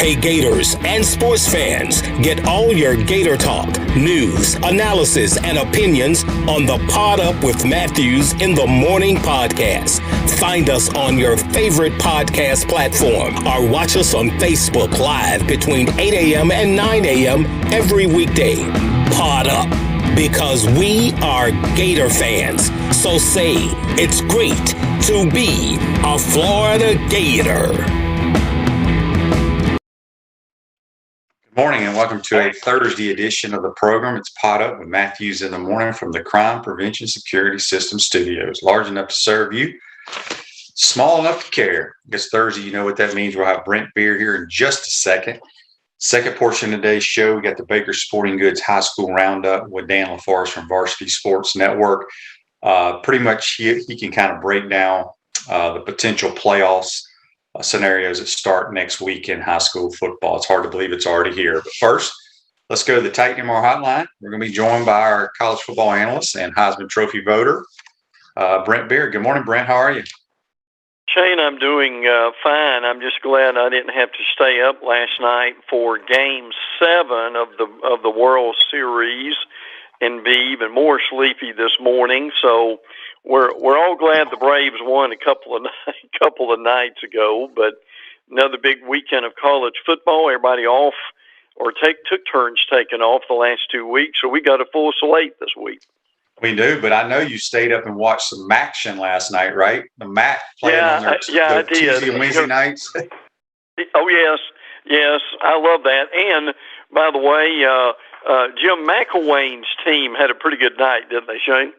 Hey Gators and sports fans, get all your Gator talk, news, analysis, and opinions on the Pod Up with Matthews in the Morning podcast. Find us on your favorite podcast platform or watch us on Facebook Live between 8 a.m. and 9 a.m. every weekday. Pod Up, because we are Gator fans. So say, it's great to be a Florida Gator. Good morning and welcome to a Thursday edition of the program. It's Pod Up with Matthews in the Morning from the Crime Prevention Security System Studios. Large enough to serve you, small enough to care. I guess Thursday, you know what that means. We'll have Brent Beaird here in just a second. Second portion of today's show, we got the Baker Sporting Goods High School Roundup with Dan LaForest from Varsity Sports Network. Pretty much he can kind of break down the potential playoffs scenarios that start next week in high school football. It's hard to believe it's already here. But first, let's go to the Titan MR hotline. We're going to be joined by our college football analyst and Heisman Trophy voter, Brent Beaird. Good morning, Brent. How are you? Shane, I'm doing fine. I'm just glad I didn't have to stay up last night for Game 7 of the World Series and be even more sleepy this morning. So we're all glad the Braves won a couple of nights ago. But another big weekend of college football. Everybody off or took turns taking off the last 2 weeks. So we got a full slate this week. We do, but I know you stayed up and watched some MACtion last night, right? The MAC playing on their I did. Tuesday and Wednesday nights. Oh, yes, I love that. And, by the way, Jim McElwain's team had a pretty good night, didn't they, Shane?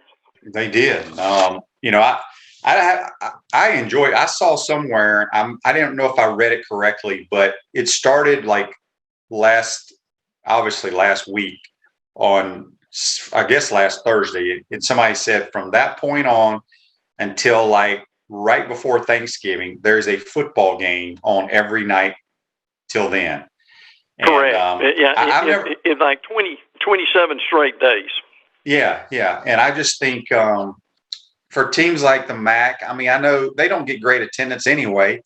They did. I enjoy. I saw somewhere. I didn't know if I read it correctly, but it started like last week on, I guess, last Thursday. And somebody said from that point on until like right before Thanksgiving, there's a football game on every night till then. Correct. It's like 27 straight days. Yeah. And I just think for teams like the MAC, I mean, I know they don't get great attendance anyway.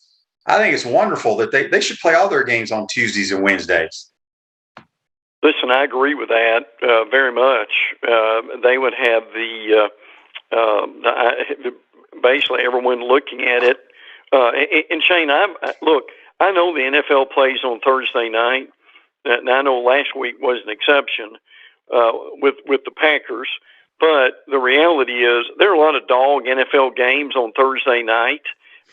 I think it's wonderful that they should play all their games on Tuesdays and Wednesdays. Listen, I agree with that very much. They would have basically everyone looking at it. And Shane, I know the NFL plays on Thursday night. And I know last week was an exception with the Packers, but the reality is there are a lot of dog NFL games on Thursday night.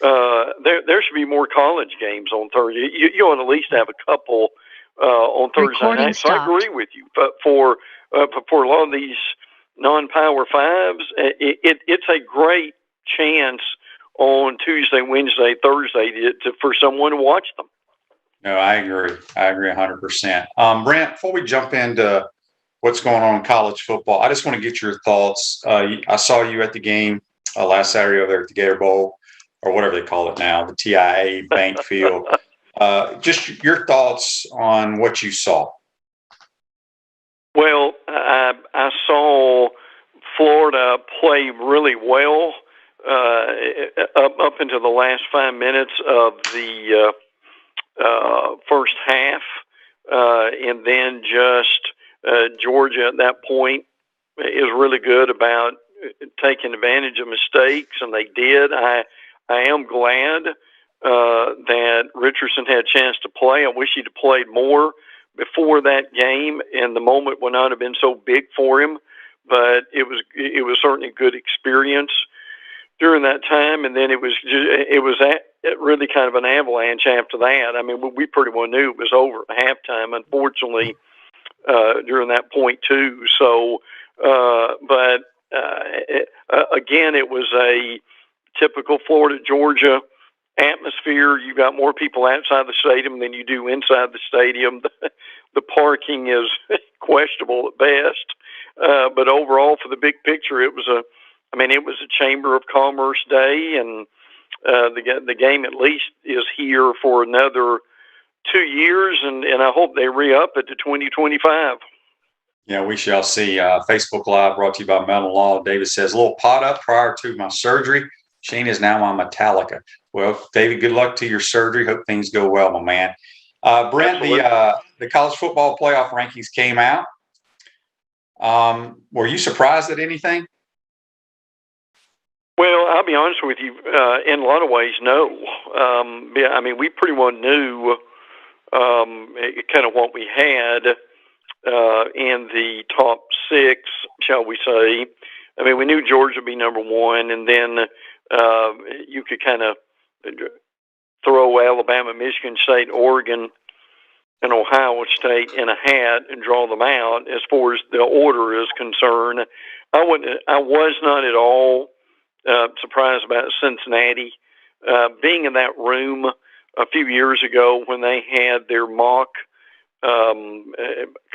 There should be more college games on Thursday. You ought to at least have a couple on Thursday Recording night. stopped. So I agree with you. But for a lot of these non-power fives, it's a great chance on Tuesday, Wednesday, Thursday for someone to watch them. No, I agree 100%. Brent, before we jump into what's going on in college football, I just want to get your thoughts. I saw you at the game last Saturday over there at the Gator Bowl, or whatever they call it now, the TIA Bank Field. Just your thoughts on what you saw. Well, I saw Florida play really well up into the last 5 minutes of the first half, and then just Georgia at that point is really good about taking advantage of mistakes, and they did. I am glad that Richardson had a chance to play. I wish he'd have played more before that game, and the moment would not have been so big for him. But it was certainly a good experience during that time, and then it was really kind of an avalanche after that. I mean, we pretty well knew it was over at halftime, unfortunately, during that point too. So, again, it was a typical Florida-Georgia atmosphere. You got more people outside the stadium than you do inside the stadium. The parking is questionable at best, but overall, for the big picture, it was a Chamber of Commerce day, and the game at least is here for another 2 years, and I hope they re-up it to 2025. Yeah, we shall see. Facebook Live brought to you by Metal Law. David says, a little pot up prior to my surgery. Shane is now on Metallica. Well, David, good luck to your surgery. Hope things go well, my man. Brent, the college football playoff rankings came out. Were you surprised at anything? Well, I'll be honest with you. In a lot of ways, no. I mean, we pretty well knew kind of what we had in the top six, shall we say. I mean, we knew Georgia would be number one, and then you could kind of throw Alabama, Michigan State, Oregon, and Ohio State in a hat and draw them out. As far as the order is concerned, I was not at all surprised about Cincinnati being in that room a few years ago when they had their mock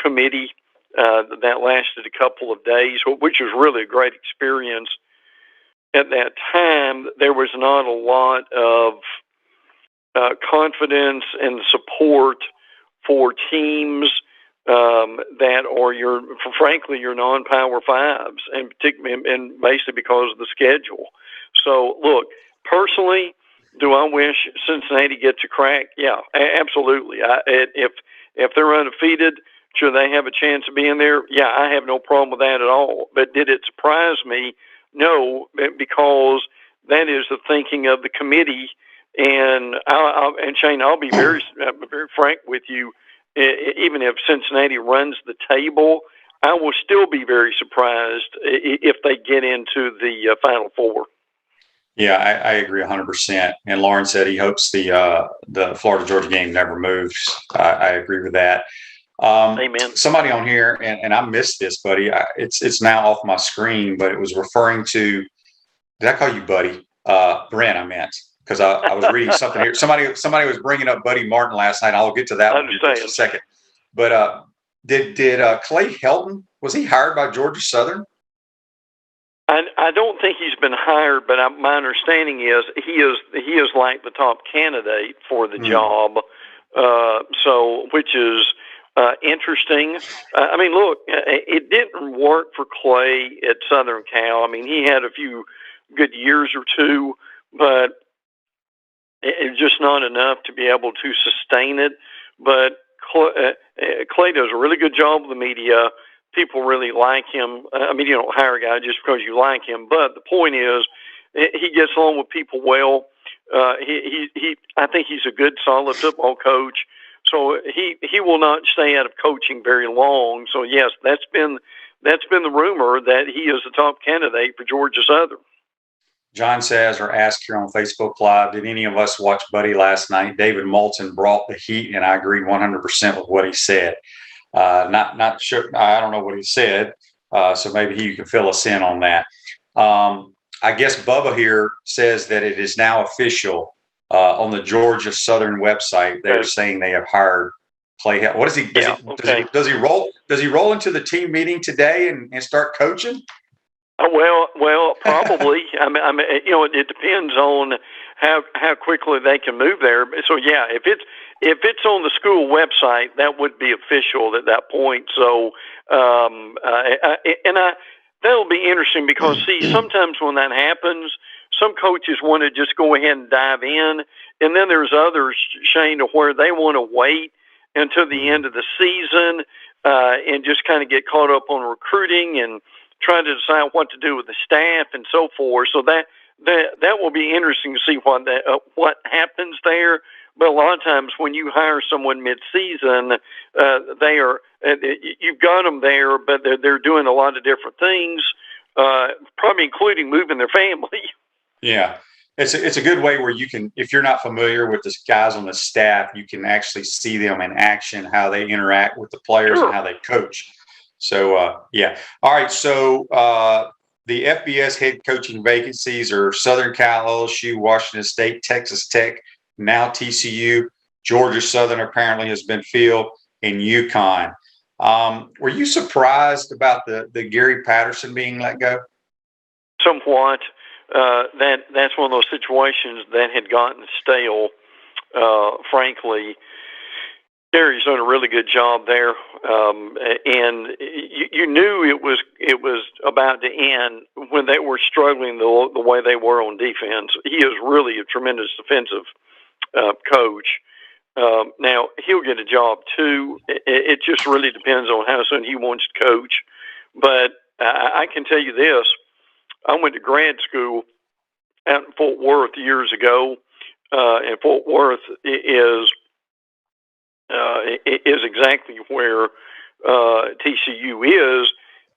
committee that lasted a couple of days, which was really a great experience. At that time, there was not a lot of confidence and support for teams that are frankly your non-power fives, and particularly and basically because of the schedule. So, look, personally, do I wish Cincinnati gets a crack? Yeah, absolutely. If they're undefeated, should they have a chance of being there? Yeah, I have no problem with that at all. But did it surprise me? No, because that is the thinking of the committee. And Shane, I'll be very frank with you. Even if Cincinnati runs the table, I will still be very surprised if they get into the Final Four. Yeah, I agree 100%. And Lauren said he hopes the Florida-Georgia game never moves. I agree with that. Amen. Somebody on here, and I missed this, buddy. It's now off my screen, but it was referring to. Did I call you buddy? Brent, I meant. Because I was reading something here. Somebody was bringing up Buddy Martin last night. I'll get to that one in just a second. But did Clay Helton, was he hired by Georgia Southern? I don't think he's been hired, but my understanding is he is like the top candidate for the job. So which is interesting. I mean, look, it didn't work for Clay at Southern Cal. I mean, he had a few good years or two, but it's just not enough to be able to sustain it. But Clay does a really good job with the media. People really like him. I mean, you don't hire a guy just because you like him. But the point is, he gets along with people well. I think he's a good, solid football coach. So he will not stay out of coaching very long. So yes, that's been the rumor that he is the top candidate for Georgia Southern. John says, or asked here on Facebook Live, did any of us watch Buddy last night? David Moulton brought the heat, and I agreed 100% with what he said. Not sure. I don't know what he said, so maybe you can fill us in on that. I guess Bubba here says that it is now official on the Georgia Southern website. They're saying they have hired Clay. What is he? Does he roll into the team meeting today and start coaching? Well, probably. I mean, it depends on how quickly they can move there. So yeah, if it's on the school website, that would be official at that point. So, that'll be interesting because see, sometimes when that happens, some coaches want to just go ahead and dive in, and then there's others, Shane, to where they want to wait until the end of the season and just kind of get caught up on recruiting and trying to decide what to do with the staff and so forth. So that will be interesting to see what happens there. But a lot of times when you hire someone mid-season, you've got them there, but they're doing a lot of different things, probably including moving their family. Yeah, it's a good way where you can, if you're not familiar with the guys on the staff, you can actually see them in action, how they interact with the players and how they coach. So, yeah. All right. So the FBS head coaching vacancies are Southern Cal, LSU, Washington State, Texas Tech, now TCU. Georgia Southern apparently has been filled, in UConn. Were you surprised about the Gary Patterson being let go? Somewhat. That's one of those situations that had gotten stale, frankly. Gary's done a really good job there, and you knew it was about to end when they were struggling the way they were on defense. He is really a tremendous defensive coach, Now, he'll get a job too. It just really depends on how soon he wants to coach. But I can tell you this. I went to grad school out in Fort Worth years ago, and Fort Worth is exactly where TCU is.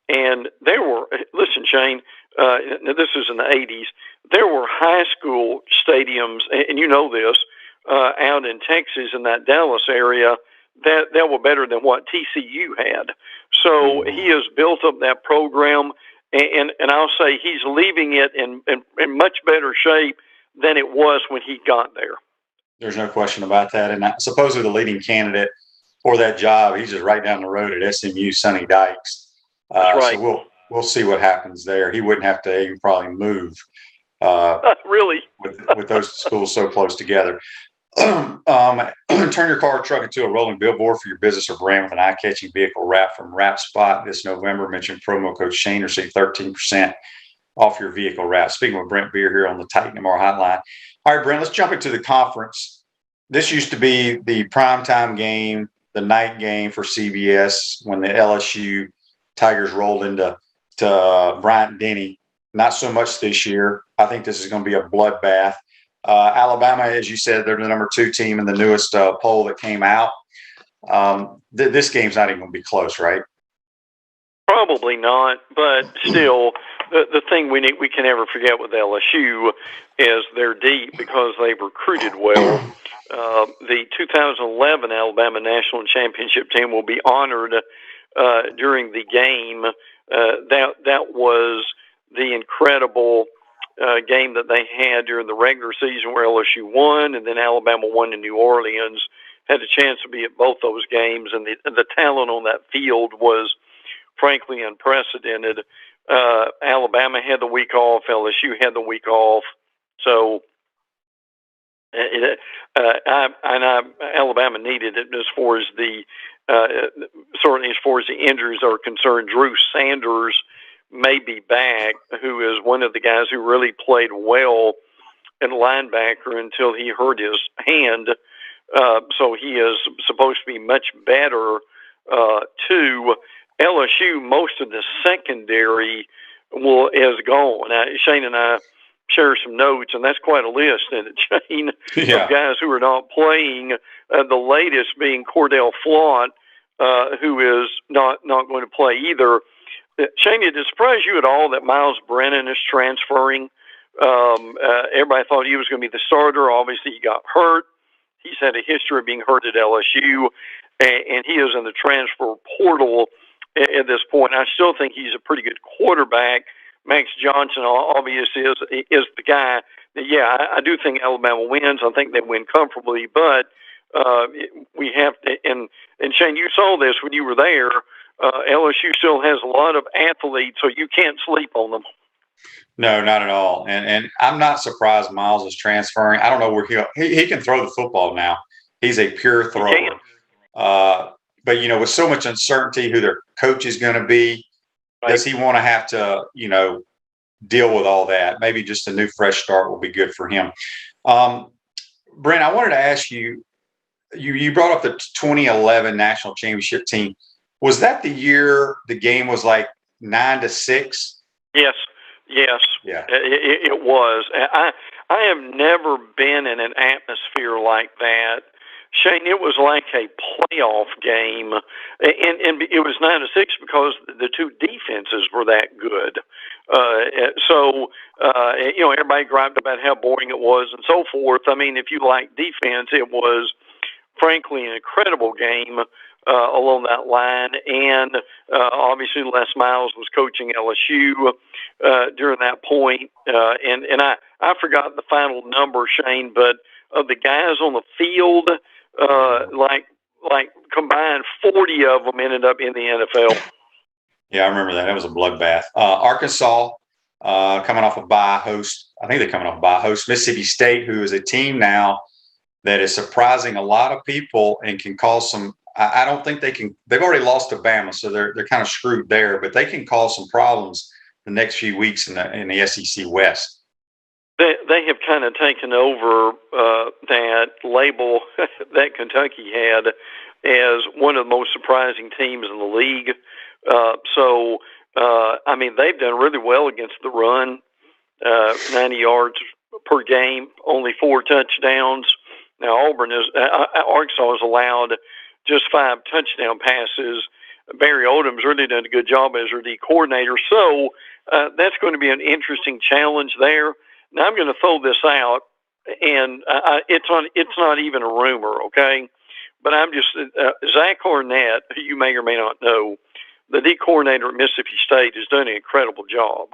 And there were, listen, Shane, this is in the 80s, there were high school stadiums, and you know this, out in Texas in that Dallas area that were better than what TCU had. So he has built up that program, and I'll say he's leaving it in much better shape than it was when he got there. There's no question about that. And supposedly the leading candidate for that job, he's just right down the road at SMU, Sonny Dykes. That's right. So we'll see what happens there. He wouldn't have to even probably move. Really? with those schools so close together. Turn your car or truck into a rolling billboard for your business or brand with an eye-catching vehicle wrap from Wrap Spot this November. Mention promo code Shane, receive 13% off your vehicle wrap. Speaking with Brent Beaird here on the Titan MR Hotline. All right, Brent, let's jump into the conference. This used to be the primetime game, the night game for CBS when the LSU Tigers rolled into Bryant-Denny. Not so much this year. I think this is going to be a bloodbath. Alabama, as you said, they're the number 2 team in the newest poll that came out. This game's not even going to be close, right? Probably not, but still, the thing we can never forget with LSU is they're deep because they've recruited well. The 2011 Alabama National Championship team will be honored during the game. That was the incredible game that they had during the regular season where LSU won, and then Alabama won in New Orleans. Had a chance to be at both those games, and the talent on that field was frankly unprecedented. Alabama had the week off. LSU had the week off. So Alabama needed it as far as certainly as far as the injuries are concerned. Drew Sanders may be back, who is one of the guys who really played well in linebacker until he hurt his hand. So he is supposed to be much better too. LSU, most of the secondary is gone. Shane and I share some notes, and that's quite a list, isn't it, Shane, of guys who are not playing. The latest being Cordell Flott, who is not going to play either. Shane, did it surprise you at all that Miles Brennan is transferring? Everybody thought he was going to be the starter. Obviously, he got hurt. He's had a history of being hurt at LSU, and he is in the transfer portal at this point. I still think he's a pretty good quarterback. Max Johnson obviously is the guy. Yeah, I do think Alabama wins. I think they win comfortably, but we have to. And Shane, you saw this when you were there. LSU still has a lot of athletes, so you can't sleep on them. No, not at all. And I'm not surprised Miles is transferring. I don't know where he can throw the football now. He's a pure thrower. But, with so much uncertainty who their coach is going to be, right, does he want to have to, deal with all that? Maybe just a new fresh start will be good for him. Brent, I wanted to ask you, you brought up the 2011 national championship team. Was that the year the game was like 9-6? Yes. Yeah. It was. I have never been in an atmosphere like that. Shane, it was like a playoff game, and it was 9-6 because the two defenses were that good. So everybody griped about how boring it was and so forth. I mean, if you like defense, it was frankly an incredible game along that line. And obviously, Les Miles was coaching LSU during that point. And I forgot the final number, Shane, but of the guys on the field, like combined 40 of them ended up in the NFL. Yeah, I remember that. It was a bloodbath. Arkansas coming off a bye host. I think they're coming off a bye host. Mississippi State, who is a team now that is surprising a lot of people and can cause some. I don't think they can. They've already lost to Bama, so they're kind of screwed there. But they can cause some problems the next few weeks in the SEC West. They have kind of taken over that label that Kentucky had as one of the most surprising teams in the league. I mean, they've done really well against the run, 90 yards per game, only 4 touchdowns. Now, Arkansas has allowed just 5 touchdown passes. Barry Odom's really done a good job as their D coordinator. So that's going to be an interesting challenge there. Now, I'm going to throw this out, and it's not even a rumor, okay? But I'm just Zach Arnett, who you may or may not know, the D coordinator at Mississippi State, has done an incredible job.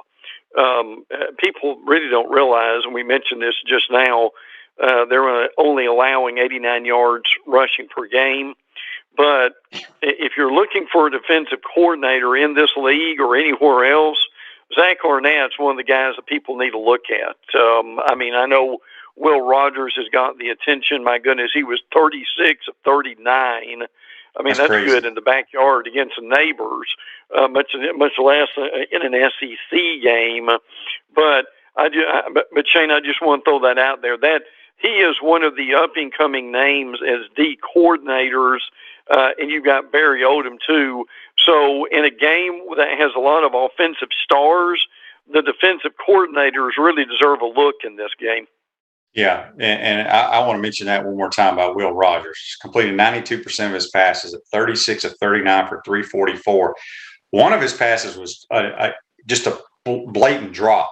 People really don't realize, and we mentioned this just now, they're only allowing 89 yards rushing per game. But if you're looking for a defensive coordinator in this league or anywhere else, Zach Arnett's one of the guys that people need to look at. I mean, I know Will Rogers has gotten the attention. My goodness, he was 36 of 39. I mean, that's good in the backyard against the neighbors, much less in an SEC game. But Shane, I just want to throw that out there. That he is one of the up-and-coming names as D coordinators, and you've got Barry Odom too. So in a game that has a lot of offensive stars, the defensive coordinators really deserve a look in this game. Yeah, and I want to mention that one more time about Will Rogers. Completed 92% of his passes at 36 of 39 for 344. One of his passes was just a blatant drop.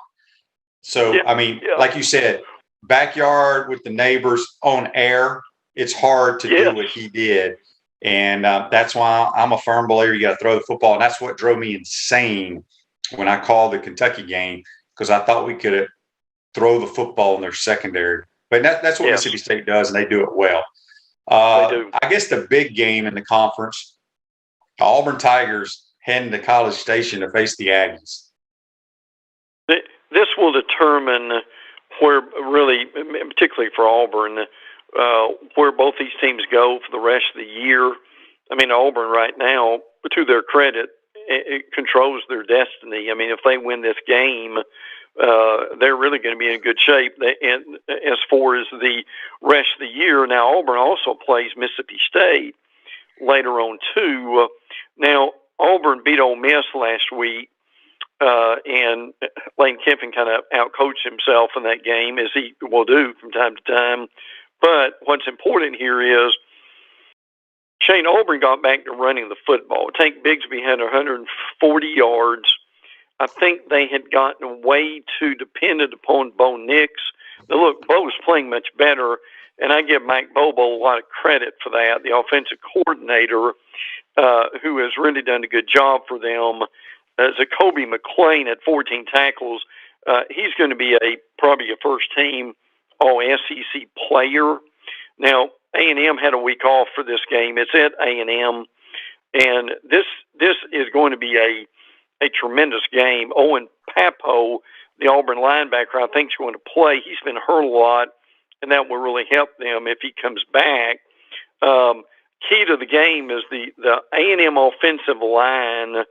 So, I mean, like you said, backyard with the neighbors on air, it's hard to do what he did. And that's why I'm a firm believer you got to throw the football. And that's what drove me insane when I called the Kentucky game, because I thought we could throw the football in their secondary. But that's what Mississippi State does, and they do it well. They do. I guess the big game in the conference, the Auburn Tigers heading to College Station to face the Aggies. This will determine where really, particularly for Auburn, where both these teams go for the rest of the year. I mean, Auburn right now, to their credit, it controls their destiny. I mean, if they win this game, they're really going to be in good shape. And as far as the rest of the year, now Auburn also plays Mississippi State later on too. Now Auburn beat Ole Miss last week, and Lane Kiffin kind of outcoached himself in that game, as he will do from time to time. But what's important here is Shane Auburn got back to running the football. Tank Bigsby had 140 yards. I think they had gotten way too dependent upon Bo Nix. Now, look, Bo's playing much better, and I give Mike Bobo a lot of credit for that, the offensive coordinator, who has really done a good job for them. Zacoby McClain at 14 tackles, he's going to be probably a first-team All-SEC player. Now, A&M had a week off for this game. It's at A&M, and this is going to be a tremendous game. Owen Papo, the Auburn linebacker, I think is going to play. He's been hurt a lot, and that will really help them if he comes back. Key to the game is the A&M offensive line.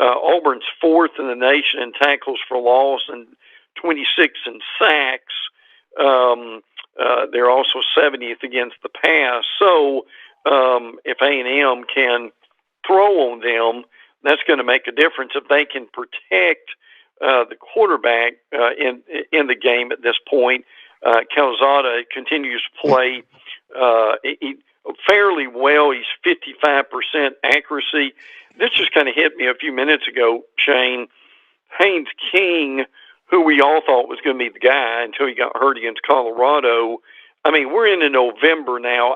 Auburn's 4th in the nation in tackles for loss and 26 in sacks. They're also 70th against the pass. So if A&M can throw on them, that's going to make a difference. If they can protect the quarterback in the game at this point. Calzada continues to play fairly well. He's 55% accuracy. This just kind of hit me a few minutes ago, Shane. Haynes King, who we all thought was going to be the guy until he got hurt against Colorado. I mean, we're into November now.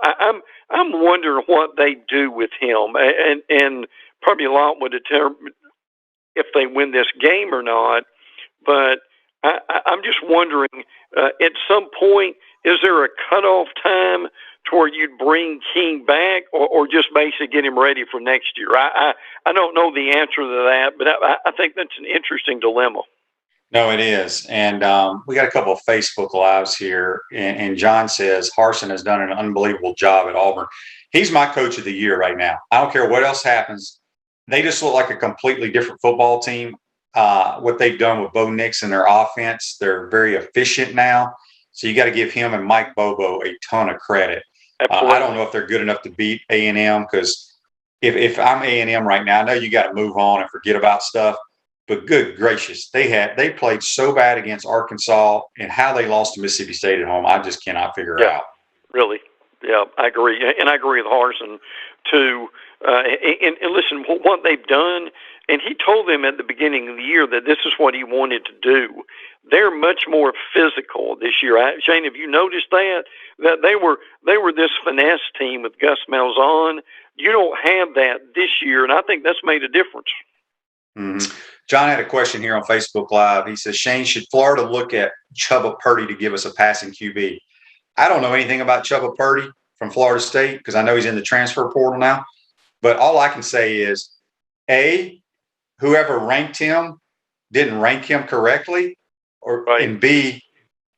I'm wondering what they do with him, and probably a lot would determine if they win this game or not. But I'm just wondering, at some point, is there a cutoff time to where you'd bring King back, or just basically get him ready for next year? I don't know the answer to that, but I think that's an interesting dilemma. No, it is. And we got a couple of Facebook Lives here. And John says, Harsin has done an unbelievable job at Auburn. He's my coach of the year right now. I don't care what else happens. They just look like a completely different football team. what they've done with Bo Nix and their offense. They're very efficient now. So you got to give him and Mike Bobo a ton of credit. I don't know if they're good enough to beat A&M, because if I'm A&M right now, I know you got to move on and forget about stuff. But good gracious, they played so bad against Arkansas, and how they lost to Mississippi State at home, I just cannot figure out. Really. Yeah, I agree. And I agree with Harsin, too. And listen, what they've done, and he told them at the beginning of the year that this is what he wanted to do. They're much more physical this year. Shane, have you noticed that? That they were this finesse team with Gus Malzahn. You don't have that this year, and I think that's made a difference. Mm-hmm. John had a question here on Facebook Live. He says, Shane, should Florida look at Chubba Purdy to give us a passing QB? I don't know anything about Chubba Purdy from Florida State, because I know he's in the transfer portal now. But all I can say is, A, whoever ranked him didn't rank him correctly, and B,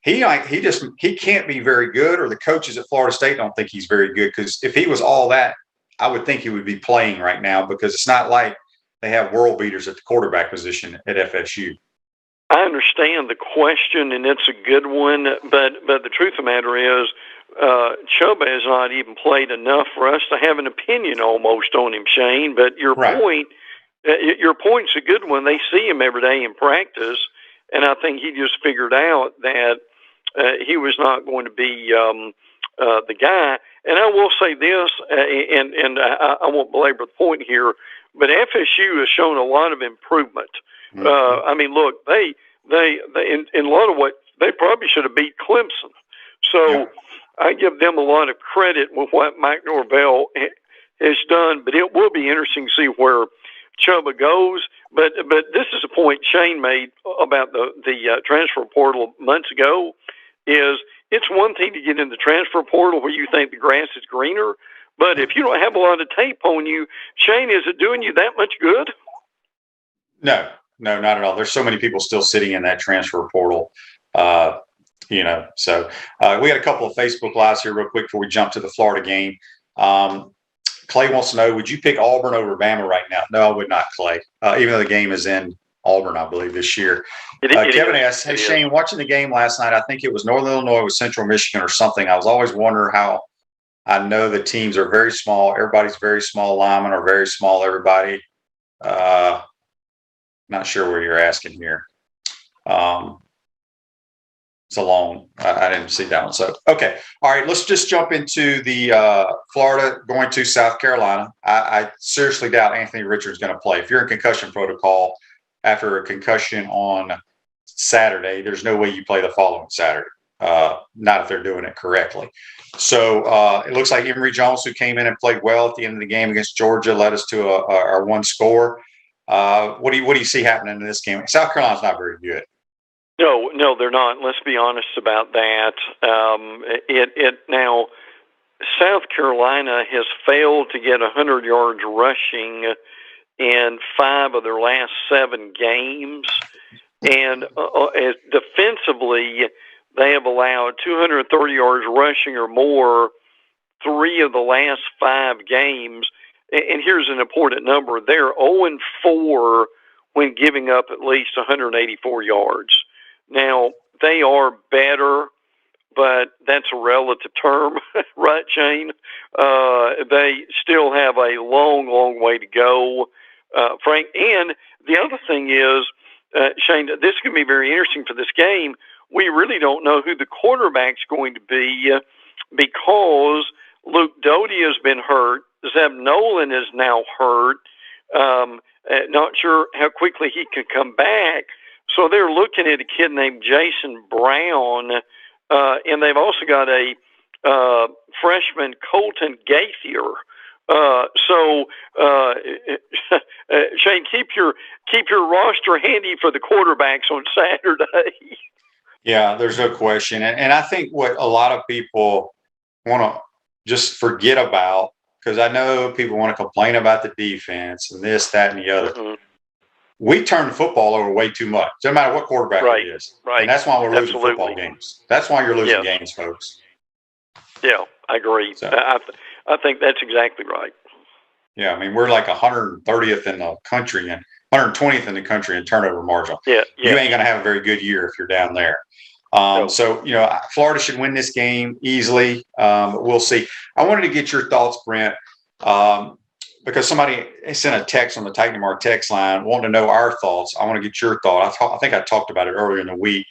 he can't be very good, or the coaches at Florida State don't think he's very good, because if he was all that, I would think he would be playing right now, because it's not like they have world beaters at the quarterback position at FSU. I understand the question, and it's a good one, but the truth of the matter is, Chubba has not even played enough for us to have an opinion almost on him, Shane. But your point's a good one. They see him every day in practice, and I think he just figured out that he was not going to be the guy. And I will say this, and I won't belabor the point here, but FSU has shown a lot of improvement. I mean, look, they in a lot of what they probably should have beat Clemson. So I give them a lot of credit with what Mike Norvell has done. But it will be interesting to see where Chubba goes. But this is a point Shane made about the transfer portal months ago. Is it's one thing to get in the transfer portal where you think the grass is greener, but if you don't have a lot of tape on you, Shane, is it doing you that much good? No, not at all. There's so many people still sitting in that transfer portal, So we got a couple of Facebook Lives here real quick before we jump to the Florida game. Clay wants to know, would you pick Auburn over Bama right now? No, I would not, Clay, even though the game is in Auburn, I believe, this year. Kevin asks, hey, Shane, watching the game last night, I think it was Northern Illinois with Central Michigan or something. I was always wondering how. I know the teams are very small. Everybody's very small. Linemen are very small. Everybody. Not sure what you're asking here. It's a long. I didn't see that one. So, okay. All right. Let's just jump into the Florida going to South Carolina. I seriously doubt Anthony Richards is going to play. If you're in concussion protocol after a concussion on Saturday, there's no way you play the following Saturday. Not if they're doing it correctly. So it looks like Emory Jones, who came in and played well at the end of the game against Georgia, led us to our one score. What do you see happening in this game? South Carolina's not very good. No, they're not. Let's be honest about that. Now, South Carolina has failed to get 100 yards rushing in 5 of their last 7 games, and defensively, they have allowed 230 yards rushing or more 3 of the last 5 games. And here's an important number. They're 0-4 when giving up at least 184 yards. Now, they are better, but that's a relative term, right, Shane? They still have a long, long way to go, Frank. And the other thing is, Shane, this can be very interesting for this game. We really don't know who the quarterback's going to be because Luke Doty has been hurt. Zeb Nolan is now hurt. Not sure how quickly he can come back. So they're looking at a kid named Jason Brown, and they've also got a freshman, Colton Gaither. Shane, keep your roster handy for the quarterbacks on Saturday. Yeah, there's no question. And I think what a lot of people want to just forget about, because I know people want to complain about the defense and this, that, and the other. Mm-hmm. We turn the football over way too much. Doesn't matter what quarterback it is. Right. And that's why we're losing football games. That's why you're losing games, folks. Yeah, I agree. So, I think that's exactly right. Yeah, I mean, we're like 130th in the country and 120th in the country in turnover margin. Yeah. You ain't going to have a very good year if you're down there. No. So, Florida should win this game easily. But we'll see. I wanted to get your thoughts, Brent, because somebody sent a text on the Titan Mark text line wanting to know our thoughts. I want to get your thought. I think I talked about it earlier in the week.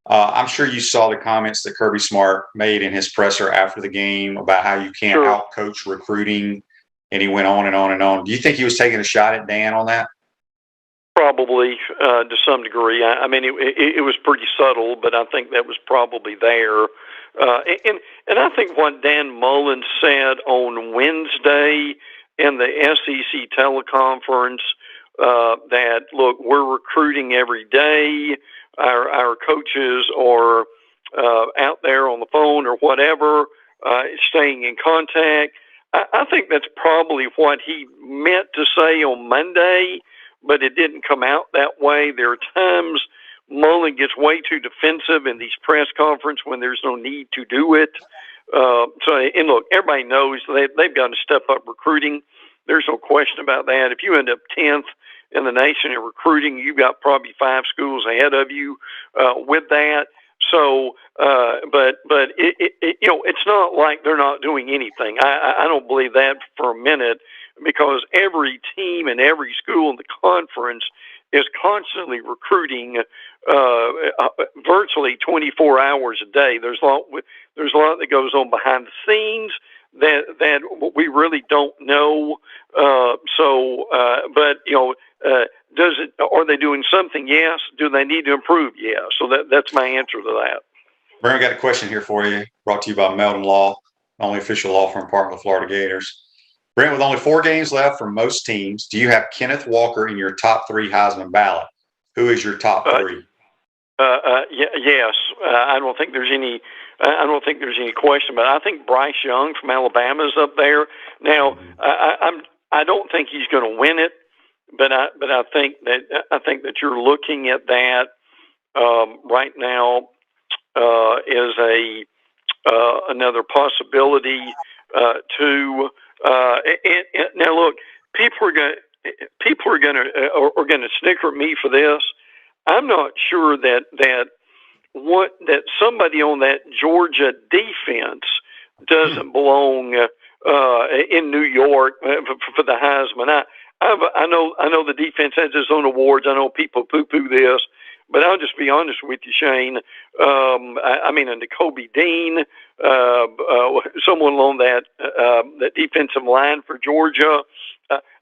I'm sure you saw the comments that Kirby Smart made in his presser after the game about how you can't out-coach recruiting, and he went on and on and on. Do you think he was taking a shot at Dan on that? Probably to some degree. I mean, it was pretty subtle, but I think that was probably there. And I think what Dan Mullen said on Wednesday in the SEC teleconference, that, look, we're recruiting every day. Our coaches are out there on the phone or whatever, staying in contact. I think that's probably what he meant to say on Monday, but it didn't come out that way. There are times Mullen gets way too defensive in these press conferences when there's no need to do it. And look, everybody knows they've got to step up recruiting. There's no question about that. If you end up 10th in the nation in recruiting, you've got probably 5 schools ahead of you with that. So, but it's not like they're not doing anything. I don't believe that for a minute, because every team and every school in the conference is constantly recruiting virtually 24 hours a day. There's a lot that goes on behind the scenes that we really don't know. Are they doing something? Yes. Do they need to improve? Yes. So that's my answer to that. Brent, I got a question here for you, brought to you by Meldon Law, only official law firm partner of the Florida Gators. Brent, with only 4 games left for most teams, do you have Kenneth Walker in your top 3 Heisman ballot? Who is your top 3? Yes. I don't think there's any question about it. I think Bryce Young from Alabama is up there. Now, I don't think he's going to win it, but I think that you're looking at that right now is another possibility too. And now look, people are going to snicker at me for this. I'm not sure that somebody on that Georgia defense doesn't belong in New York for the Heisman. I know the defense has its own awards. I know people poo-poo this, but I'll just be honest with you, Shane. And Kobe Dean, someone along that defensive line for Georgia.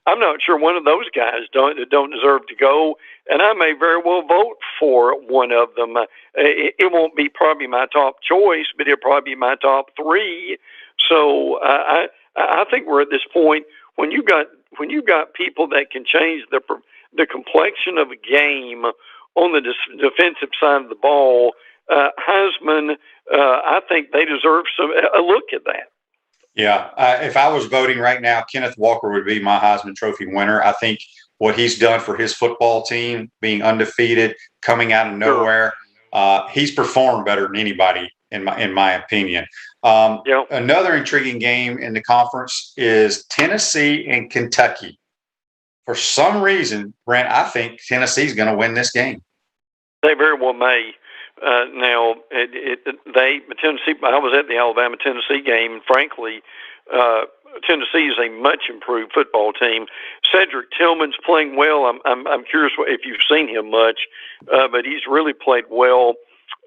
I'm not sure one of those guys don't deserve to go, and I may very well vote for one of them. It won't be probably my top choice, but it'll probably be my top 3. So I think we're at this point when you've got people that can change the complexion of a game on the defensive side of the ball. Heisman, I think they deserve a look at that. Yeah, if I was voting right now, Kenneth Walker would be my Heisman Trophy winner. I think what he's done for his football team, being undefeated, coming out of nowhere, he's performed better than anybody, in my opinion. Another intriguing game in the conference is Tennessee and Kentucky. For some reason, Brent, I think Tennessee's going to win this game. They very well may. Now, Tennessee. I was at the Alabama-Tennessee game, and frankly, Tennessee is a much improved football team. Cedric Tillman's playing well. I'm curious if you've seen him much, but he's really played well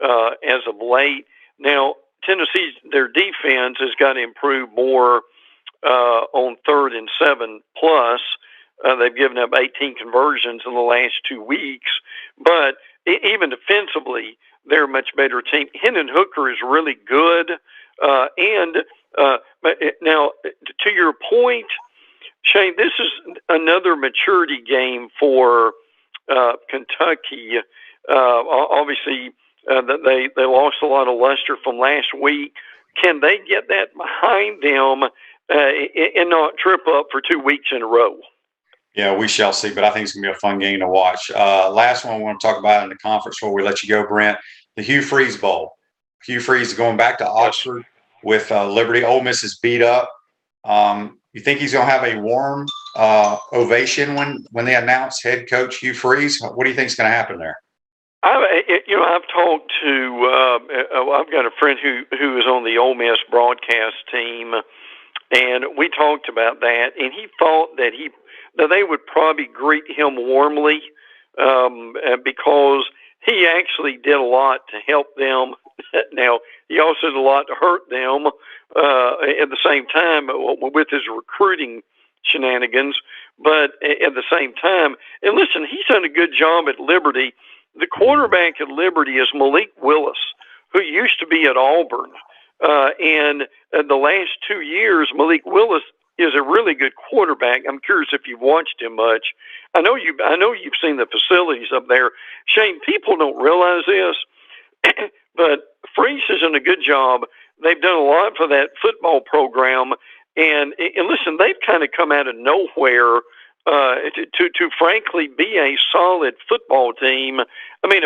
as of late. Now, their defense has got to improve more on 3rd and 7 plus. They've given up 18 conversions in the last 2 weeks, but even defensively, they're a much better team. Hendon Hooker is really good. But now, to your point, Shane, this is another maturity game for Kentucky. Obviously, they lost a lot of luster from last week. Can they get that behind them and not trip up for 2 weeks in a row? Yeah, we shall see, but I think it's going to be a fun game to watch. Last one I want to talk about in the conference before we let you go, Brent, the Hugh Freeze Bowl. Hugh Freeze is going back to Oxford with Liberty. Ole Miss is beat up. You think he's going to have a warm ovation when they announce head coach Hugh Freeze? What do you think is going to happen there? I've talked to. I've got a friend who is on the Ole Miss broadcast team, and we talked about that. And he thought that they would probably greet him warmly because he actually did a lot to help them. Now he also did a lot to hurt them at the same time with his recruiting shenanigans. But at the same time, and listen, he's done a good job at Liberty. The quarterback at Liberty is Malik Willis, who used to be at Auburn. And the last 2 years, Malik Willis is a really good quarterback. I'm curious if you've watched him much. I know you've seen the facilities up there. Shane, people don't realize this, but Freeze has done a good job. They've done a lot for that football program. And listen, they've kind of come out of nowhere to frankly be a solid football team. I mean,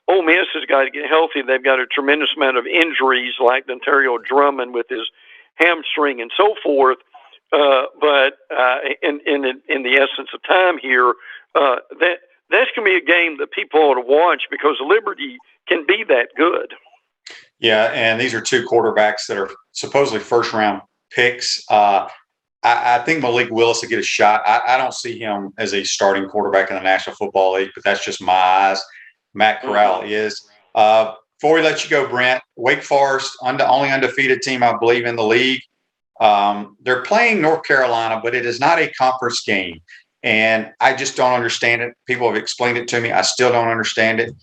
Ole Miss has got to get healthy. They've got a tremendous amount of injuries, like Ontario Drummond with his hamstring and so forth. But in the essence of time here, that's going to be a game that people ought to watch because Liberty can be that good. Yeah, and these are two quarterbacks that are supposedly first-round picks. I think Malik Willis will get a shot. I don't see him as a starting quarterback in the National Football League, but that's just my eyes. Matt Corral is. Before we let you go, Brent, Wake Forest, only undefeated team, I believe, in the league. They're playing North Carolina, but it is not a conference game. And I just don't understand it. People have explained it to me. I still don't understand it.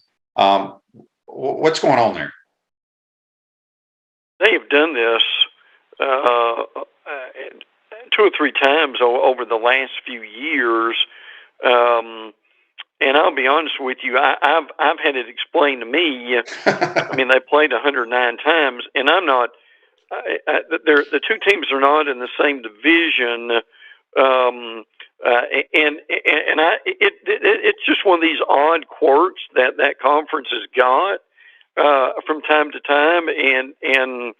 What's going on there? They have done this 2 or 3 times over the last few years. And I'll be honest with you, I've had it explained to me. I mean, they played 109 times, and I'm not. The two teams are not in the same division, it's just one of these odd quirks that conference has got from time to time. And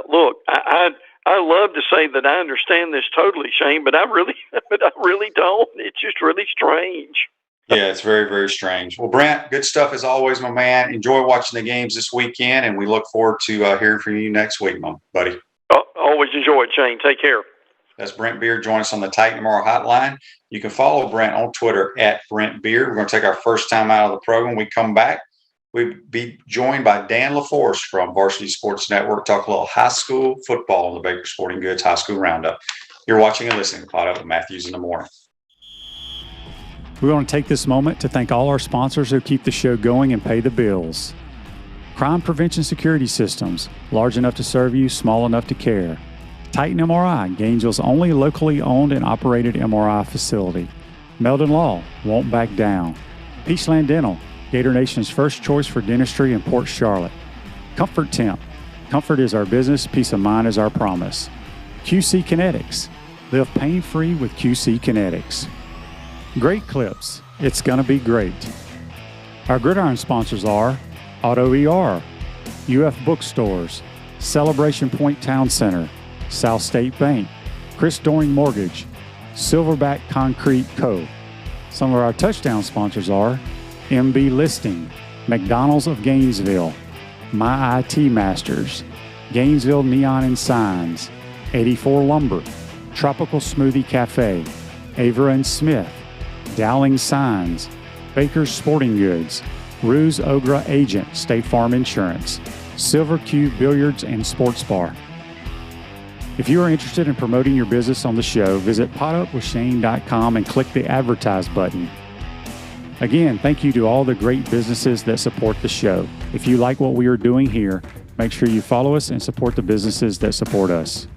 look, I love to say that I understand this totally, Shane, but I really don't. It's just really strange. Yeah, it's very, very strange. Well, Brent, good stuff as always, my man. Enjoy watching the games this weekend, and we look forward to hearing from you next week, my buddy. Always enjoy it, Shane. Take care. That's Brent Beaird. Join us on the Titan Tomorrow hotline. You can follow Brent on Twitter at Brent Beaird. We're going to take our first time out of the program. We come back. We'll be joined by Dan LaForest from Varsity Sports Network, talk a little high school football on the Baker Sporting Goods High School Roundup. You're watching and listening to Caught Up with Matthews in the Morning. We want to take this moment to thank all our sponsors who keep the show going and pay the bills. Crime Prevention Security Systems, large enough to serve you, small enough to care. Titan MRI, Gainesville's only locally owned and operated MRI facility. Meldon Law, won't back down. Peachland Dental, Gator Nation's first choice for dentistry in Port Charlotte. Comfort Temp, comfort is our business, peace of mind is our promise. QC Kinetics, live pain-free with QC Kinetics. Great Clips, it's gonna be great. Our Gridiron sponsors are Auto ER, UF Bookstores, Celebration Point Town Center, South State Bank, Chris Doring Mortgage, Silverback Concrete Co. Some of our touchdown sponsors are MB Listing, McDonald's of Gainesville, My IT Masters, Gainesville Neon and Signs, 84 Lumber, Tropical Smoothie Cafe, Avra and Smith, Dowling Signs, Baker's Sporting Goods, Ruse Ogra Agent, State Farm Insurance, Silver Cube Billiards and Sports Bar. If you are interested in promoting your business on the show, visit potupwithshane.com and click the Advertise button. Again, thank you to all the great businesses that support the show. If you like what we are doing here, make sure you follow us and support the businesses that support us.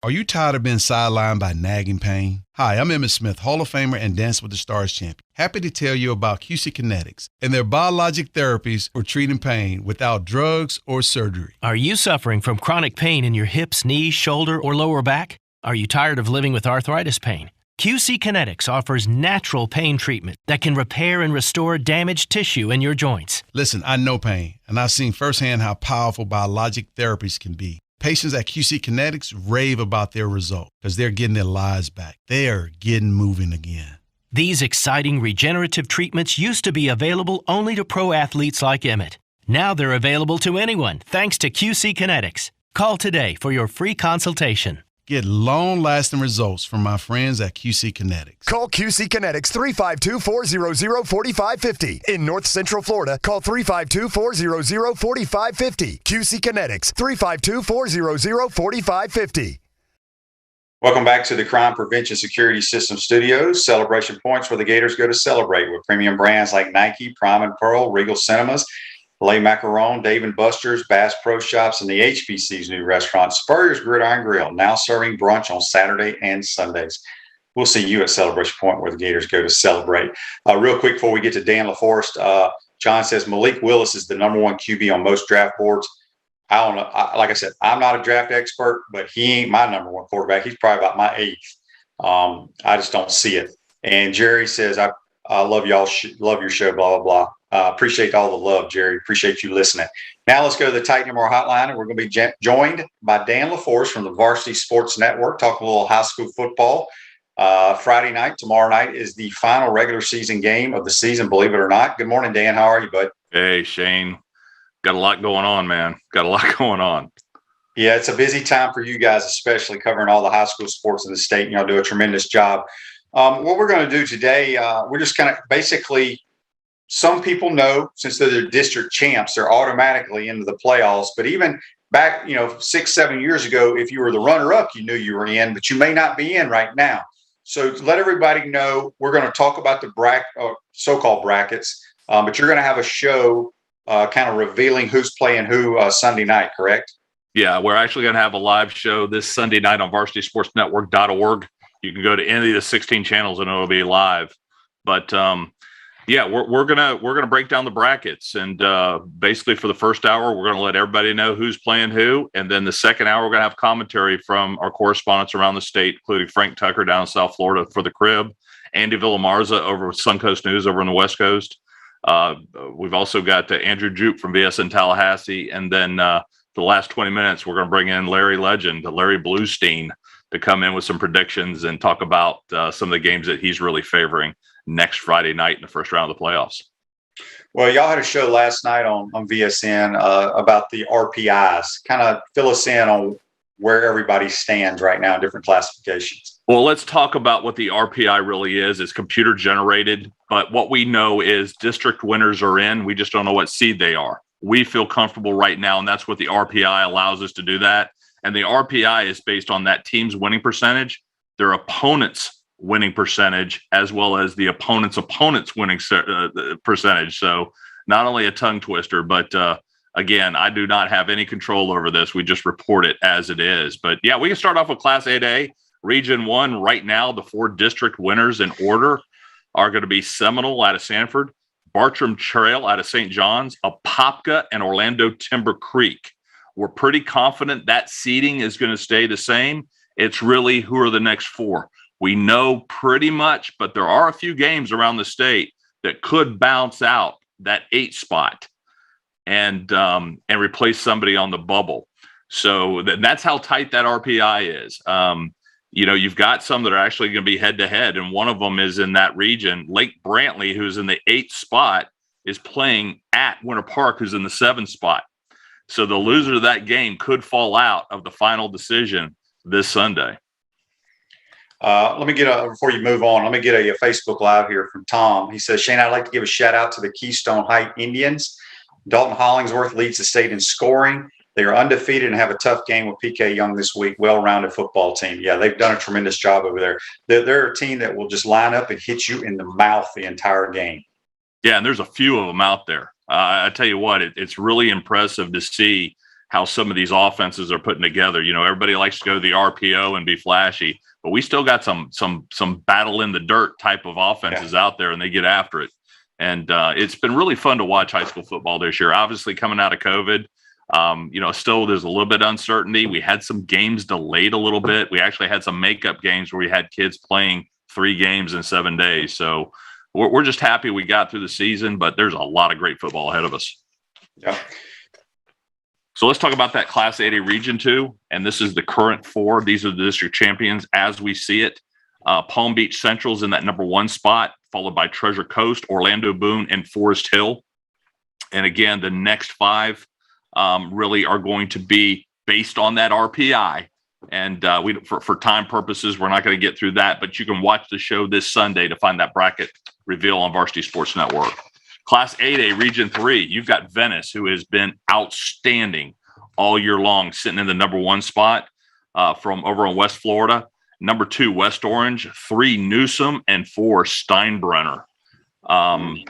Are you tired of being sidelined by nagging pain? Hi, I'm Emmitt Smith, Hall of Famer and Dance with the Stars champion. Happy to tell you about QC Kinetics and their biologic therapies for treating pain without drugs or surgery. Are you suffering from chronic pain in your hips, knees, shoulder, or lower back? Are you tired of living with arthritis pain? QC Kinetics offers natural pain treatment that can repair and restore damaged tissue in your joints. Listen, I know pain, and I've seen firsthand how powerful biologic therapies can be. Patients at QC Kinetics rave about their result because they're getting their lives back. They are getting moving again. These exciting regenerative treatments used to be available only to pro athletes like Emmett. Now they're available to anyone thanks to QC Kinetics. Call today for your free consultation. Get long-lasting results from my friends at QC Kinetics. Call QC Kinetics 352-400-4550. In North Central Florida, call 352-400-4550. QC Kinetics 352-400-4550. Welcome back to the Crime Prevention Security System Studios. Celebration points where the Gators go to celebrate with premium brands like Nike, Prime and Pearl, Regal Cinemas, Le Macaron, Dave & Buster's, Bass Pro Shops, and the HBC's new restaurant, Spurrier's Gridiron Grill, now serving brunch on Saturday and Sundays. We'll see you at Celebration Point where the Gators go to celebrate. Real quick before we get to Dan LaForest, John says Malik Willis is the number one QB on most draft boards. I don't know. Like I said, I'm not a draft expert, but he ain't my number one quarterback. He's probably about my eighth. I just don't see it. And Jerry says, I love y'all, love your show, blah, blah, blah. Appreciate all the love, Jerry. Appreciate you listening. Now let's go to the Titan MR Hotline, and we're going to be joined by Dan LaForest from the Varsity Sports Network, talking a little high school football. Friday night, tomorrow night, is the final regular season game of the season, believe it or not. Good morning, Dan. How are you, bud? Hey, Shane. Got a lot going on, man. Got a lot going on. Yeah, it's a busy time for you guys, especially covering all the high school sports in the state. Y'all do a tremendous job. What we're going to do today, we're just kind of basically – some people know since they're the district champs, they're automatically into the playoffs. But even back, 6-7 years ago, if you were the runner-up, you knew you were in, but you may not be in right now. So to let everybody know, we're going to talk about the so-called brackets, but you're going to have a show kind of revealing who's playing who Sunday night, correct? Yeah, we're actually going to have a live show this Sunday night on varsitysportsnetwork.org. You can go to any of the 16 channels and it'll be live. But yeah, we're gonna break down the brackets, and basically for the first hour, we're gonna let everybody know who's playing who, and then the second hour, we're gonna have commentary from our correspondents around the state, including Frank Tucker down in South Florida for the Crib, Andy Villamarza over with Suncoast News over on the West Coast. We've also got Andrew Jupe from VSN Tallahassee, and then for the last 20 minutes, we're gonna bring in Larry Legend, Larry Bluestein, to come in with some predictions and talk about some of the games that he's really favoring next Friday night in the first round of the playoffs. Well, y'all had a show last night on VSN about the RPIs. Kind of fill us in on where everybody stands right now in different classifications. Well, let's talk about what the RPI really is. It's computer generated, but what we know is district winners are in. We just don't know what seed they are. We feel comfortable right now, and that's what the RPI allows us to do that. And the RPI is based on that team's winning percentage, their opponent's winning percentage, as well as the opponent's winning percentage. So not only a tongue twister, but again, I do not have any control over this. We just report it as it is. But yeah, we can start off with Class 8A. Region 1 right now, the 4 district winners in order are going to be Seminole out of Sanford, Bartram Trail out of St. John's, Apopka, and Orlando Timber Creek. We're pretty confident that seeding is going to stay the same. It's really who are the next 4. We know pretty much, but there are a few games around the state that could bounce out that 8 spot and replace somebody on the bubble. So that's how tight that RPI is. You've got some that are actually going to be head to head, and one of them is in that region. Lake Brantley, who's in the 8th spot, is playing at Winter Park, who's in the 7th spot. So the loser of that game could fall out of the final decision this Sunday. Let me before you move on, let me get a Facebook Live here from Tom. He says, Shane, I'd like to give a shout out to the Keystone Heights Indians. Dalton Hollingsworth leads the state in scoring. They are undefeated and have a tough game with PK Young this week. Well-rounded football team. Yeah, they've done a tremendous job over there. They're a team that will just line up and hit you in the mouth the entire game. Yeah, and there's a few of them out there. I tell you what, it's really impressive to see how some of these offenses are putting together. Everybody likes to go to the RPO and be flashy, but we still got some battle in the dirt type of offenses out there, and they get after it. And it's been really fun to watch high school football this year. Obviously, coming out of COVID, still there's a little bit of uncertainty. We had some games delayed a little bit. We actually had some makeup games where we had kids playing 3 games in 7 days. So we're just happy we got through the season, but there's a lot of great football ahead of us. Yeah. So let's talk about that Class 8A Region 2, and this is the current 4. These are the district champions as we see it. Palm Beach Central's in that number 1 spot, followed by Treasure Coast, Orlando Boone, and Forest Hill. And again, the next 5 really are going to be based on that RPI. And for time purposes, we're not going to get through that, but you can watch the show this Sunday to find that bracket reveal on Varsity Sports Network. Class 8A Region 3, you've got Venice, who has been outstanding all year long, sitting in the number 1 spot from over in West Florida. Number 2, West Orange. 3, Newsom. And 4, Steinbrenner. And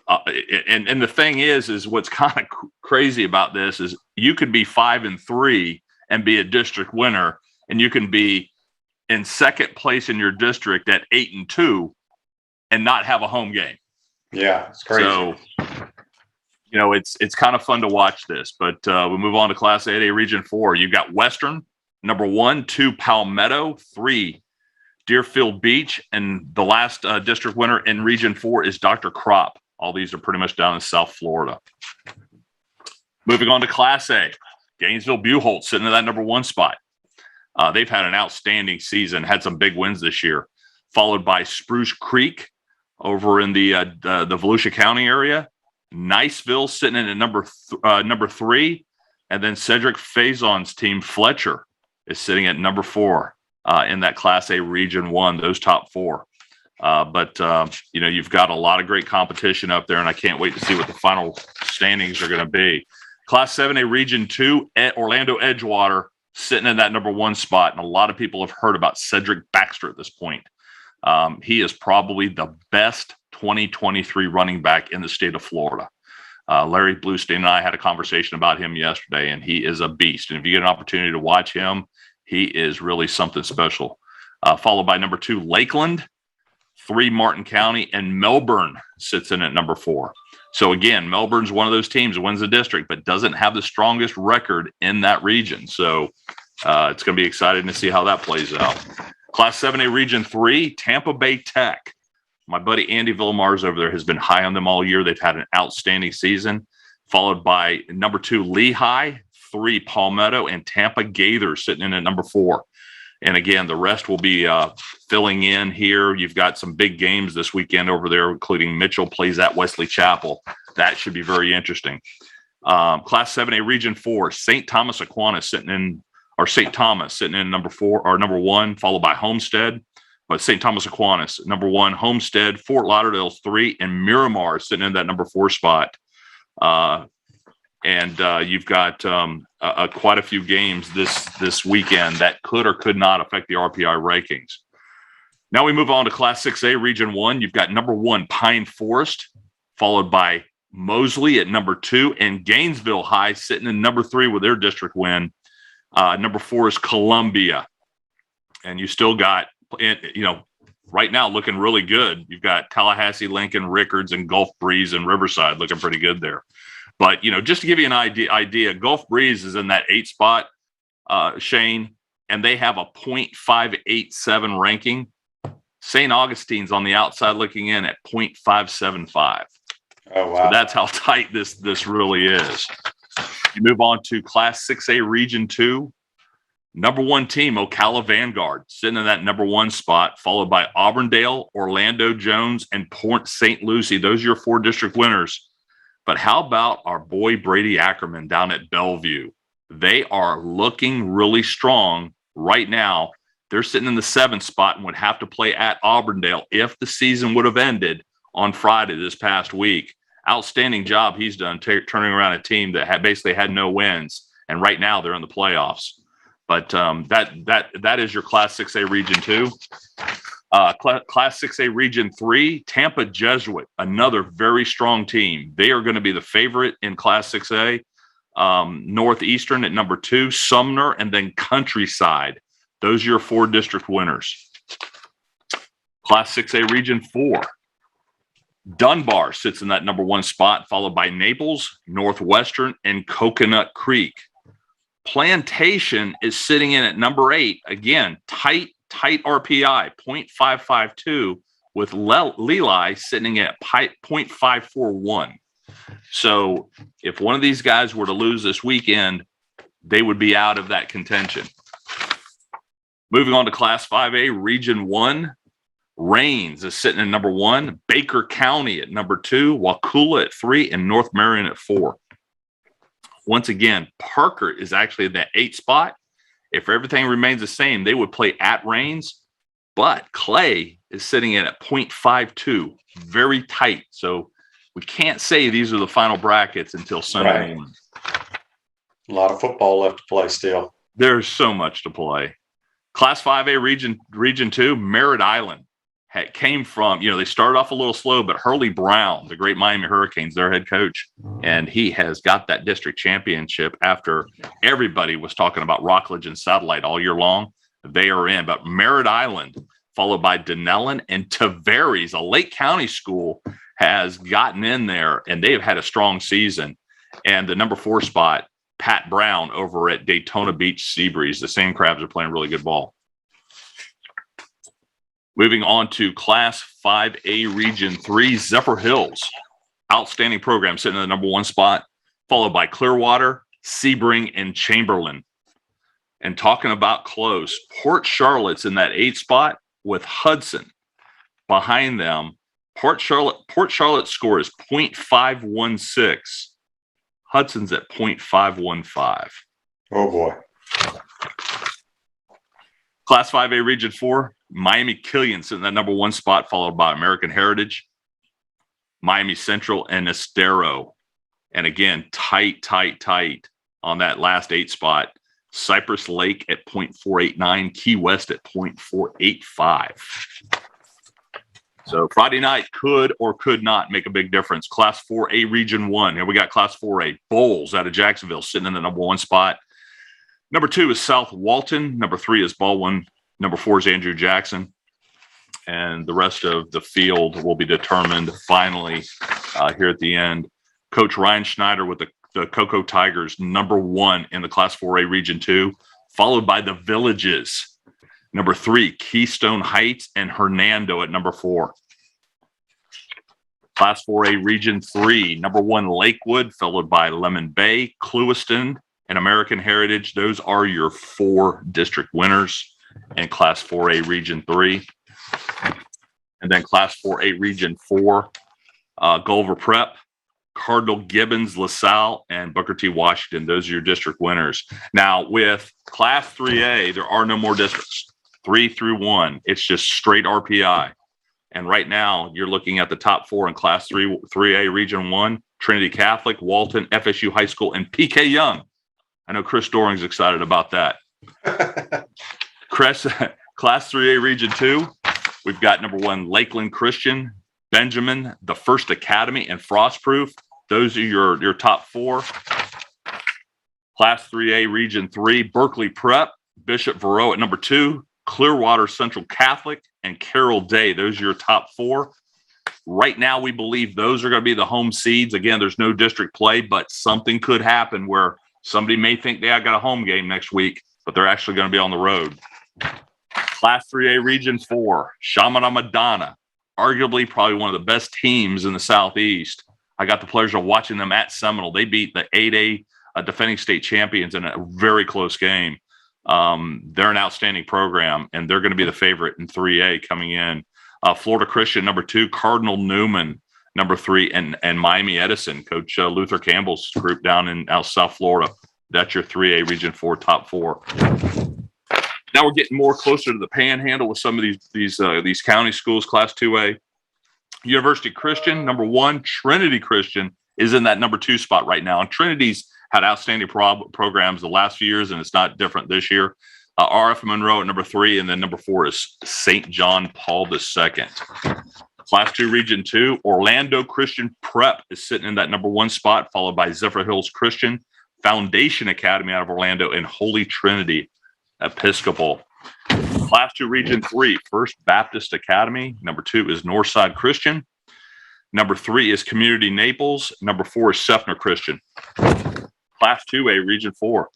the thing is what's kind of crazy about this is you could be 5-3 and be a district winner, and you can be in second place in your district at 8-2 and not have a home game. Yeah, it's crazy. So, it's kind of fun to watch this, but we move on to Class 8A Region 4. You've got Western, number 1, 2, Palmetto, 3, Deerfield Beach, and the last district winner in Region 4 is Dr. Crop. All these are pretty much down in South Florida. Moving on to Class A, Gainesville-Buchholz sitting in that number 1 spot. They've had an outstanding season, had some big wins this year, followed by Spruce Creek over in the Volusia County area. Niceville sitting in at number 3, and then Cedric Faison's team Fletcher is sitting at number 4 in that Class A Region 1. Those top 4. But you've got a lot of great competition up there, and I can't wait to see what the final standings are going to be. Class 7A Region 2, Orlando Edgewater sitting in that number 1 spot, and a lot of people have heard about Cedric Baxter at this point. He is probably the best 2023 running back in the state of Florida. Larry Bluestein and I had a conversation about him yesterday, and he is a beast. And if you get an opportunity to watch him, he is really something special. Followed by number 2, Lakeland, 3, Martin County, and Melbourne sits in at number 4. So again, Melbourne's one of those teams that wins the district, but doesn't have the strongest record in that region. So it's going to be exciting to see how that plays out. Class 7A Region 3, Tampa Bay Tech. My buddy Andy Villamars over there has been high on them all year. They've had an outstanding season, followed by number 2, Lehigh, 3, Palmetto, and Tampa Gaither sitting in at number 4. And again, the rest will be filling in here. You've got some big games this weekend over there, including Mitchell plays at Wesley Chapel. That should be very interesting. Class 7A Region 4, St. Thomas Aquinas sitting in number 4 or number 1, followed by Homestead. But St. Thomas Aquinas, number 1, Homestead, Fort Lauderdale's 3, and Miramar sitting in that number 4 spot. And you've got quite a few games this weekend that could or could not affect the RPI rankings. Now we move on to Class 6A Region 1. You've got number 1, Pine Forest, followed by Mosley at number 2, and Gainesville High sitting in number 3 with their district win. Number 4 is Columbia. And you still got, right now looking really good. You've got Tallahassee, Lincoln, Rickards, and Gulf Breeze and Riverside looking pretty good there. But, just to give you an idea, Gulf Breeze is in that 8 spot, Shane, and they have a .587 ranking. St. Augustine's on the outside looking in at .575. Oh, wow. So that's how tight this really is. You move on to Class 6A Region 2. Number 1 team, Ocala Vanguard, sitting in that number 1 spot, followed by Auburndale, Orlando Jones, and Port St. Lucie. Those are your 4 district winners. But how about our boy Brady Ackerman down at Bellevue? They are looking really strong right now. They're sitting in the 7th spot and would have to play at Auburndale if the season would have ended on Friday this past week. Outstanding job he's done turning around a team that basically had no wins, and right now they're in the playoffs. But that is your Class 6A Region 2. Class 6A Region 3, Tampa Jesuit, another very strong team. They are going to be the favorite in Class 6A. Northeastern at number 2, Sumner, and then Countryside. Those are your 4 district winners. Class 6A Region 4, Dunbar sits in that number 1 spot, followed by Naples, Northwestern, and Coconut Creek. Plantation is sitting in at number 8. Again, tight tight RPI, 0.552, with Leli sitting at 0.541. So if one of these guys were to lose this weekend, they would be out of that contention. Moving on to Class 5A, Region 1, Rains is sitting at number 1, Baker County at number 2, Wakulla at 3, and North Marion at 4. Once again, Parker is actually in that 8th spot. If everything remains the same, they would play at Rains, but Clay is sitting at 0.52, very tight. So we can't say these are the final brackets until Sunday morning. A lot of football left to play still. There's so much to play. Class 5A Region 2, Merritt Island came from, they started off a little slow, but Hurley Brown, the great Miami Hurricanes, their head coach, and he has got that district championship after everybody was talking about Rockledge and Satellite all year long. They are in, but Merritt Island, followed by Denellen and Tavares, a Lake County school, has gotten in there, and they have had a strong season. And the number 4 spot, Pat Brown over at Daytona Beach Seabreeze. The Sand Crabs are playing really good ball. Moving on to Class 5A Region 3, Zephyr Hills. Outstanding program sitting in the number 1 spot, followed by Clearwater, Sebring, and Chamberlain. And talking about close, Port Charlotte's in that 8th spot with Hudson behind them. Port Charlotte's score is 0.516. Hudson's at 0.515. Oh, boy. Class 5A Region 4, Miami Killian sitting in that number 1 spot, followed by American Heritage, Miami Central, and Estero. And again, tight on that last 8 spot. Cypress Lake at 0.489, Key West at 0.485. So Friday night could or could not make a big difference. Class 4A Region 1. Here we got Class 4A. Bowles out of Jacksonville sitting in the number 1 spot. Number 2 is South Walton. Number 3 is Baldwin. Number 4 is Andrew Jackson. And the rest of the field will be determined finally here at the end. Coach Ryan Schneider with the Cocoa Tigers, number 1 in the Class 4A Region 2, followed by the Villages. Number 3, Keystone Heights, and Hernando at number 4. Class 4A Region 3, number 1, Lakewood, followed by Lemon Bay, Clewiston, and American Heritage. Those are your 4 district winners in Class 4A Region 3. And then Class 4A Region 4, Gulliver Prep, Cardinal Gibbons, LaSalle, and Booker T. Washington. Those are your district winners. Now, with Class 3A, there are no more districts. 3 through 1, it's just straight RPI. And right now, you're looking at the top 4 in Class 3A Region 1, Trinity Catholic, Walton, FSU High School, and PK Young. I know Chris Doring's excited about that. Class 3A Region 2, we've got number 1, Lakeland Christian, Benjamin, the First Academy, and Frostproof. Those are your top 4. Class 3A Region 3, Berkeley Prep, Bishop Verot at number 2, Clearwater Central Catholic, and Carroll Day. Those are your top 4. Right now, we believe those are going to be the home seeds. Again, there's no district play, but something could happen where somebody may think they got a home game next week, but they're actually going to be on the road. Class 3A Region 4, Chaminade Madonna, arguably probably one of the best teams in the Southeast. I got the pleasure of watching them at Seminole. They beat the 8A defending state champions in a very close game. They're an outstanding program, and they're going to be the favorite in 3A coming in. Florida Christian, number 2, Cardinal Newman, number 3, and Miami Edison, Coach Luther Campbell's group down in South Florida. That's your 3A Region 4 top 4. Now we're getting more closer to the Panhandle with some of these county schools. Class 2A, University Christian, number 1, Trinity Christian is in that number 2 spot right now, and Trinity's had outstanding programs the last few years, and it's not different this year. RF Monroe at number 3, and then number 4 is St. John Paul II. Class 2 Region 2, Orlando Christian Prep is sitting in that number 1 spot, followed by Zephyr Hills Christian, Foundation Academy out of Orlando, and Holy Trinity Episcopal. Class 2 Region 3, First Baptist Academy. Number 2 is Northside Christian. Number 3 is Community Naples. Number 4 is Seffner Christian. Class 2A Region 4,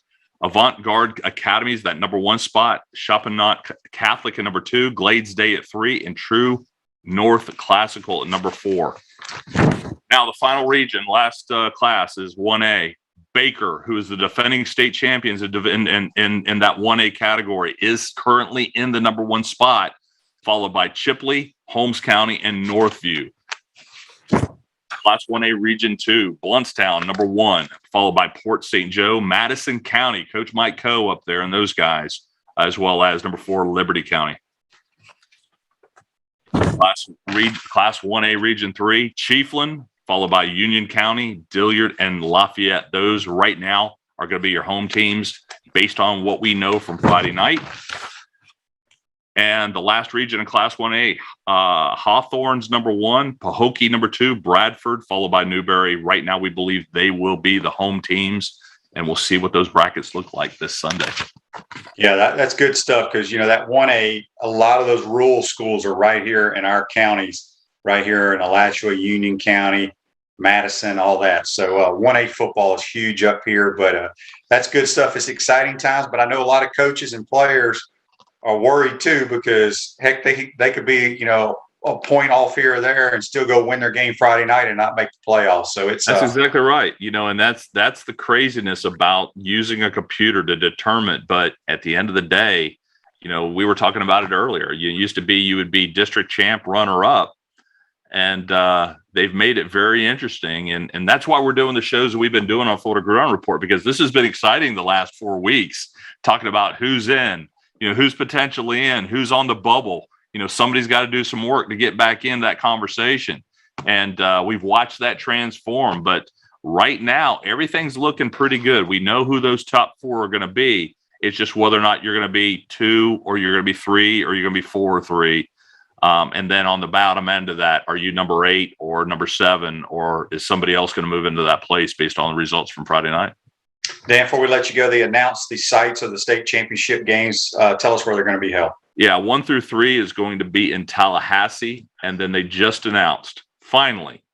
Avant-Garde Academies, that number 1 spot. Chaminade Catholic at number 2. Glades Day at 3. And True North Classical at number 4. Now, the final region, last class, is 1A. Baker, who is the defending state champions in that 1A category, is currently in the number 1 spot, followed by Chipley, Holmes County, and Northview. Class 1A Region 2, Bluntstown, number 1, followed by Port St. Joe, Madison County, Coach Mike Coe up there and those guys, as well as number 4, Liberty County. Class 1A Region 3, Chiefland, followed by Union County, Dillard, and Lafayette. Those right now are going to be your home teams based on what we know from Friday night. And the last region in Class 1A, Hawthorne's number 1, Pahokee number 2, Bradford, followed by Newberry. Right now, we believe they will be the home teams, and we'll see what those brackets look like this Sunday. Yeah, that's good stuff because, that 1A, a lot of those rural schools are right here in our counties, right here in Alachua, Union County, Madison, all that. So 1A football is huge up here, but that's good stuff. It's exciting times, but I know a lot of coaches and players are worried too because, heck, they could be, a point off here or there and still go win their game Friday night and not make the playoffs. So that's exactly right. And that's the craziness about using a computer to determine. But at the end of the day, we were talking about it earlier. You would be district champ, runner up, and they've made it very interesting. And that's why we're doing the shows that we've been doing on Florida Gridiron Report, because this has been exciting the last 4 weeks, talking about who's in, who's potentially in, who's on the bubble. Somebody's got to do some work to get back in that conversation. And we've watched that transform. But right now, everything's looking pretty good. We know who those top 4 are going to be. It's just whether or not you're going to be 2 or you're going to be 3 or you're going to be 4 or 3. And then on the bottom end of that, are you number 8 or number 7, or is somebody else going to move into that place based on the results from Friday night? Dan, before we let you go, they announced the sites of the state championship games. Tell us where they're going to be held. Yeah, 1 through 3 is going to be in Tallahassee. And then they just announced, finally,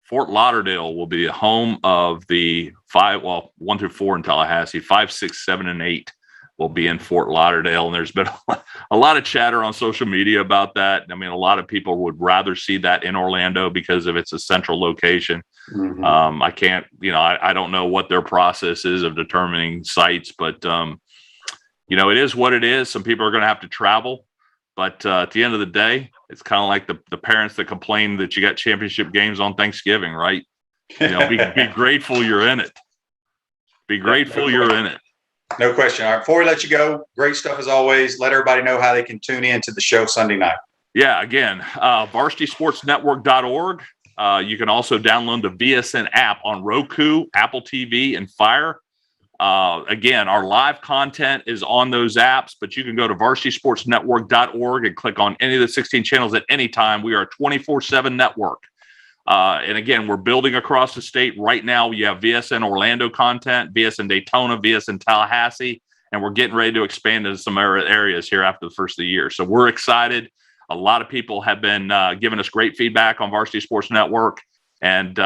Fort Lauderdale will be the home of the 1 through 4 in Tallahassee, 5, 6, 7, and 8 will be in Fort Lauderdale. And there's been a lot of chatter on social media about that. I mean, a lot of people would rather see that in Orlando because of it's a central location. Mm-hmm. I can't, I don't know what their process is of determining sites, but, it is what it is. Some people are going to have to travel, but at the end of the day, it's kind of like the parents that complain that you got championship games on Thanksgiving, right? Be grateful you're in it. Be grateful you're in it. No question. All right, before we let you go, great stuff as always. Let everybody know how they can tune in to the show Sunday night. Yeah, again, varsitysportsnetwork.org. You can also download the VSN app on Roku, Apple TV, and Fire. Again, our live content is on those apps, but you can go to varsitysportsnetwork.org and click on any of the 16 channels at any time. We are a 24/7 network. And again, we're building across the state. Right now, we have VSN Orlando content, VSN Daytona, VSN Tallahassee, and we're getting ready to expand into some areas here after the first of the year. So we're excited. A lot of people have been giving us great feedback on Varsity Sports Network, and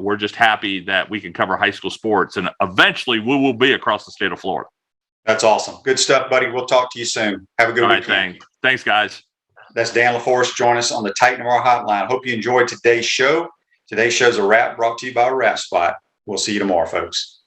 we're just happy that we can cover high school sports. And eventually, we will be across the state of Florida. That's awesome. Good stuff, buddy. We'll talk to you soon. Have a good weekend. Thanks, guys. That's Dan LaForest. Join us on the Titan Tomorrow Hotline. Hope you enjoyed today's show. Today's show's a wrap brought to you by Wrap Spot. We'll see you tomorrow, folks.